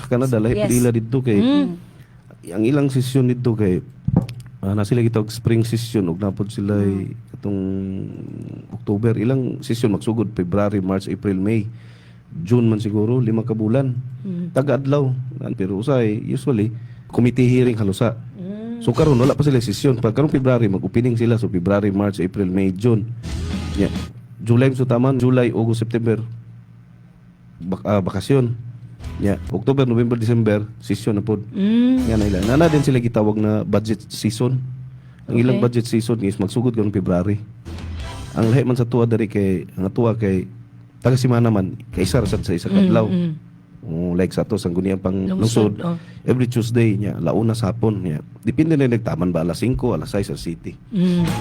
sa Canada lahi Yes. pila didto kay ang ilang session didto kay na sila gitawag spring session ug napod sila atong October ilang session magsugod February, March, April, May. June man siguro 5 ka bulan. Taga-adlaw. Pero usay usually committee hearing halusa. So karon wala pa sila session. Pag karon February mag-opening sila so February, March, April, May, June. Yeah. July so taman, July, August, September bakasyon. Yeah. October, November, December session na pod. Yan na ilan. Nana din sila gitawag na budget season. Ang ilang budget season is magsugod karon February. Ang lahi man sa tuwa dari kay ang tuwa kay taga simana man kay isa ra sad sa isa ka adlaw. Like sa to sangguniang pang lungsod. Every Tuesday niya launa sa hapon niya. Depende na nagtaman ba alas 5, alas 6 sa city.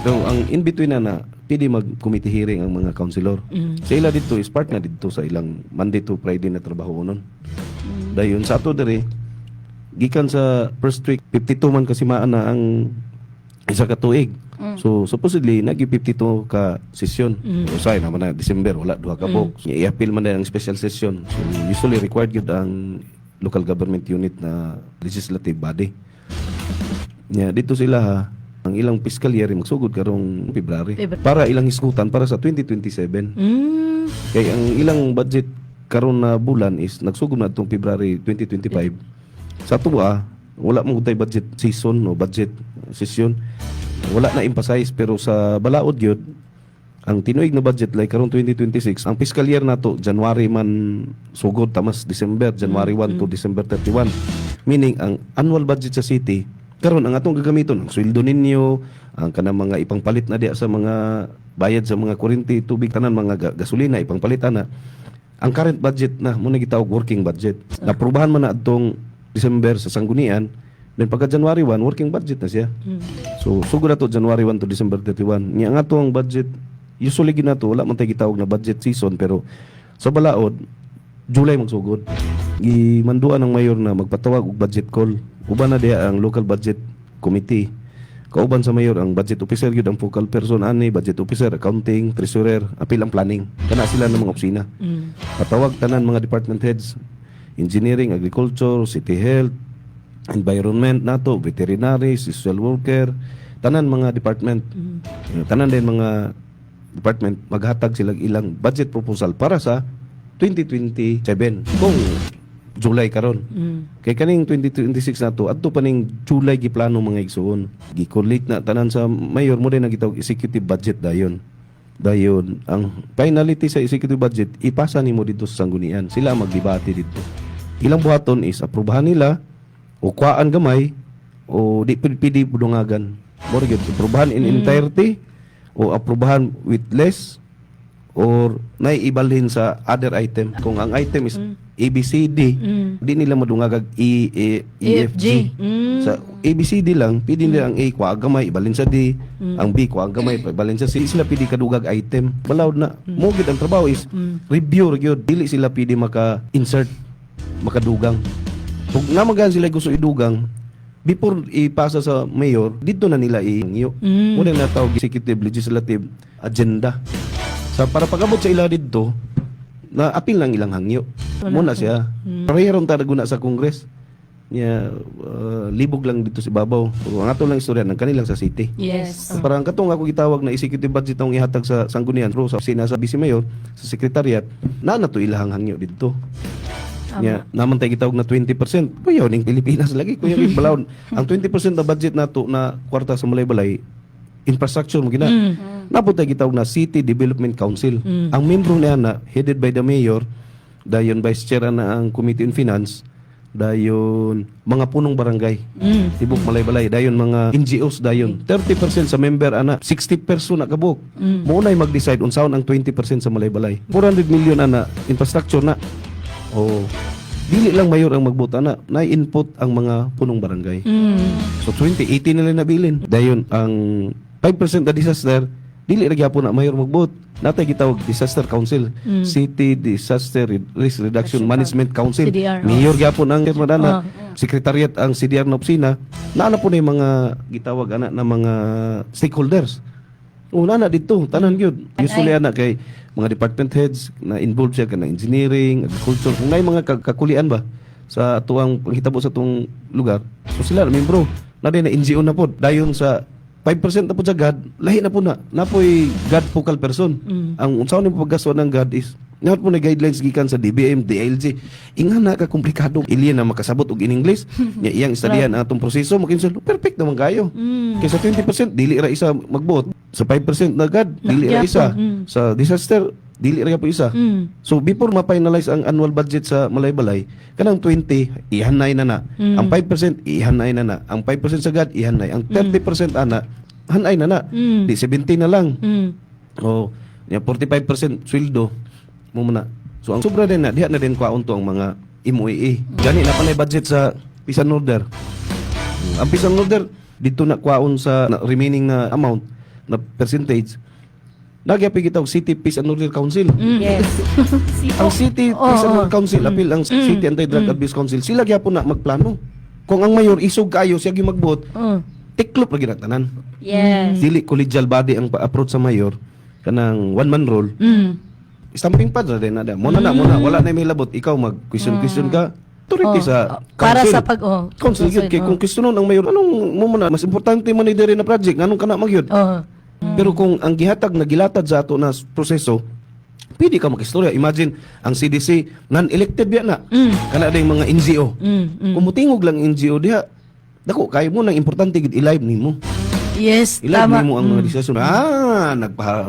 So ang in between na pwede mag committee hearing ang mga councilor. Sa ila dito is part na dito sa ilang Monday to Friday na trabaho nun. Dayon sa ato diri gikan sa first week 52 man kasi maana ang isa ka tuig. So supposedly nagi 52 ka session. Usay naman na December wala duha ka box. I-appeal man na ang special session. So usually required gyud ang local government unit na legislative body. Dito sila ha, ang ilang fiscal year magsugod karong February para ilang hisgutan para sa 2027. Kay ang ilang budget karon na bulan is nagsugod na itong February 2025. Sa tuwa wala mo tay budget season o budget session. Wala na emphasize pero sa balaod gyud ang tinuig na budget like karon 2026 ang fiscal year nato January man sugod tamas December January 1 to December 31 meaning ang annual budget sa city karon ang atong gagamiton ang sweldo ninyo ang kanang mga ipangpalit na diya sa mga bayad sa mga kuryente tubig tanan mga gasolina ipangpalit na ang current budget na mo na gitawag working budget naprubahan man na adtong December sa sanggunian. Then pagka January 1, working budget na siya. So, sugod na to January 1 to December 31. Nga nga to ang budget, usually ginato, wala man tayo gitawag na budget season, pero sa balaod, July magsugod. Imanduan ng mayor na magpatawag og budget call. Uban na diya ang local budget committee. Kauban sa mayor ang budget officer yun ang focal person ani, budget officer, accounting, treasurer, apil ang planning. Kana sila ng mga opisina. Patawag tanan mga department heads, engineering, agriculture, city health, environment nato, veterinary, social worker, tanan mga department. Tanan din mga department maghatag sila ilang budget proposal para sa 2027 kung July karon. Kay kaning 2026 nato adto pa ning July giplano mga igsuon. Gi-collect na tanan sa mayor mo din nagitawag executive budget dayon. Dayon ang finality sa executive budget ipasa nimo dito sa sanggunian. Sila magdebate dito. Ilang buhaton is aprubahan nila o kuhaan gamay o di pwede budungagan. More gyud aprubahan in entirety o aprubahan with less or naiibalhin sa other item. Kung ang item is ABCD, di nila madungagag EFG. Sa ABCD lang, pwede nila ang A kuhaan gamay ibalhin sa D, ang B kuhaan gamay ibalhin sa C. Sila pwede kadugag item. Balawd na. Mo gyud ang trabaho is review gyud. Dili sila pwede maka-insert, makadugang. Kung namagan sila gusto idugang, before ipasa sa mayor, dito na nila i-ingyo. Muna na tawag executive legislative agenda. Sa para pagabot sa ila dito, na apil lang ilang hangyo. Muna siya. Parehirong taraguna sa Congress. Libog lang dito si Babaw. Ang ato lang istorya ng kanilang sa city. Yes. Parang katong ako gitawag na executive budget ang ihatag sa sanggunian pero sa sina sa vice mayor, sa secretariat, na to ilahang hangyo dito. Naman tayo gitawag na 20%. Kuya, ning Pilipinas lagi. Kuya, balawon. Ang 20% na budget nato na kwarta sa Balay-Balay, infrastructure mo gina. Napot tayo gitawag na City Development Council. Ang membro niya na, headed by the mayor, dayon vice chair na ang Committee on Finance, dayon mga punong barangay, tibok Balay-Balay, dayon mga NGOs, dayon 30% sa member, 60 person na kabuk. Muna'y mag-decide unsaon ang 20% sa Balay-Balay. 400 million infrastructure na. Dili lang mayor ang magbuta na input ang mga punong barangay. So 2018 nila nabilin. Dayon ang 5% na disaster, dili ra gyapon na mayor magbut. Natay gitawag disaster council, City Disaster Risk Reduction Management Council. CDR. Mayor gyapon ang madana, secretariat ang CDR na opisina. Naana po na yung mga gitawag na mga stakeholders. Una na dito, tanan gyud. Usually ana kay mga department heads na involved siya kana engineering, agriculture, kung may mga kakulian ba sa tuang panghitabo sa tuang lugar. So sila na membro na din na NGO na po dayon sa 5% na po sa GAD, lahi na po na. Napoy GAD focal person. Ang unsaon ni paggasto ng GAD is nahat po na guidelines gikan sa DBM, DILG. Inga na ka komplikado. Iliyan na makasabot og in English. Nya iyang istadihan atong proseso makinsul perfect naman kayo. Kaysa 20% dili ra isa magbuot. Sa 5% na GAD, dili ra isa. Sa disaster dili ra po isa. So before ma-finalize ang annual budget sa Malaybalay, kanang 20 ihanay na na. Ang 5% ihanay na na. Ang 5% sa GAD ihanay. Ang 30% ana hanay na na. Di 17 na lang. O ya 45% sweldo mo na. So ang sobra din na diha na din kwaon to ang mga MOAA. Gani na panay budget sa peace and order. Ang peace and order dito na kwaon sa remaining na amount na percentage. Nagyapi kita og City Peace and Order Council. Yes. Ang City Peace and Order Council, apil ang City Anti-Drug Abuse Council, sila gyapon na magplano. Kung ang mayor isog kayo siya gyud magbot, tiklop lagi na tanan. Yes. Dili collegial body ang pa-approach sa mayor kanang one man rule. Stamping pad ra din na. Muna wala na may labot, ikaw mag-question ka. Authority sa Para council. sa pag council gyud kay kung questionon ang mayor, anong mo muna mas importante man ni diri na project, nganong kana magyud. Pero kung ang gihatag na gilatad sa ato na proseso, pwede ka makistorya. Imagine, ang CDC, non-elected biya na. Kana din mga NGO. Kung mutingog lang NGO diha, dako, kaya mo nang importante gid i-live nimo. Yes, I-live tama. nimo ang mga diskusyon.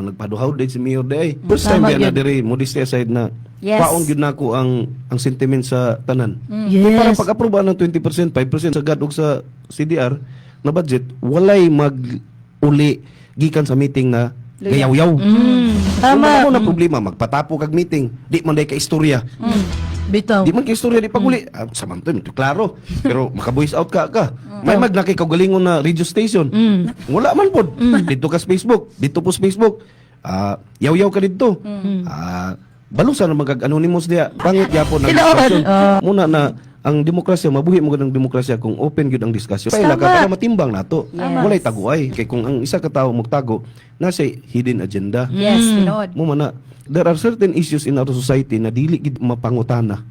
Nagpaduhaw din si Mayor day. First time Tama biya na yun. diri, modesty aside na, Yes. paon gyud nako ang sentiment sa tanan. Yes. Para pag-aproba ng 20%, 5% sa GAD ug sa CDR na budget, walay mag-uli gikan sa meeting na gayaw-yaw. Tama. Ano na problema, magpatapo kag meeting, di man day ka istorya. Bitaw. Di man ka istorya di paguli. Samantan, klaro. Pero maka-voice out ka. May magnaki kaugalingon na radio station. Wala man pod. Dito ka sa Facebook, dito po sa Facebook. Yaw-yaw ka dito. Balusan na mag-anonymous diya. Pangit yapon ang diskusyon. Muna na ang demokrasya, mabuhi mo ng demokrasya kung open gyud ang diskusyon. Paila ka para matimbang nato. Walay taguay. Kay kung ang isa ka tawo magtago, nasa hidden agenda. Yes, Lord. Mo man na, there are certain issues in our society na dili gid mapangutana.